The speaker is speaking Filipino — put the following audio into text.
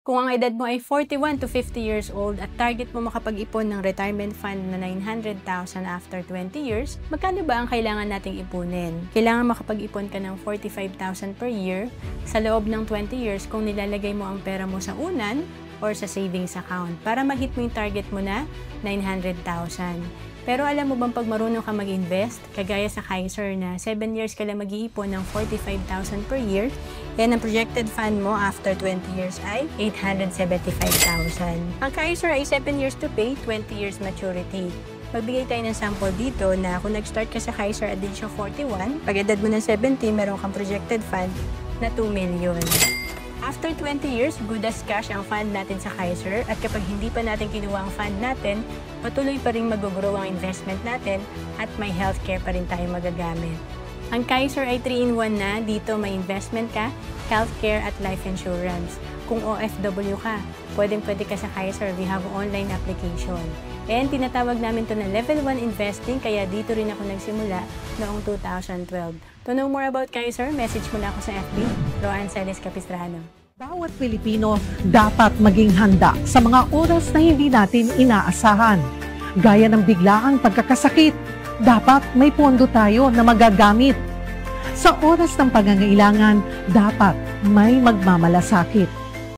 Kung ang edad mo ay 41 to 50 years old at target mo makapag-ipon ng retirement fund na 900,000 after 20 years, magkano ba ang kailangan nating ipunin? Kailangan makapag-ipon ka ng 45,000 per year sa loob ng 20 years kung nilalagay mo ang pera mo sa unan or sa savings account para mag-hit mo yung target mo na 900,000. Pero alam mo bang pag marunong ka mag-invest, kagaya sa Kaiser na 7 years ka lang mag-iipon ng 45,000 per year, and ang projected fund mo after 20 years ay 875,000. Ang Kaiser ay 7 years to pay, 20 years maturity. Magbigay tayo ng sample dito na kung nag-start ka sa Kaiser at age of 41, pag edad mo ng 70, meron kang projected fund na 2 million. After 20 years, good as cash ang fund natin sa Kaiser at kapag hindi pa natin kinuha ang fund natin, patuloy pa rin mag-grow ang investment natin at may healthcare pa rin tayo magagamit. Ang Kaiser ay 3-in-1 na, dito may investment ka, healthcare at life insurance. Kung OFW ka, pwede ka sa Kaiser, we have online application. And tinatawag namin to na level 1 investing, kaya dito rin ako nagsimula noong 2012. To know more about Kaiser, message mo na ako sa FB, Roan Celis Capistrano. Bawat Pilipino dapat maging handa sa mga oras na hindi natin inaasahan. Gaya ng biglaang pagkakasakit, dapat may pondo tayo na magagamit. Sa oras ng pangangailangan, dapat may magmamalasakit.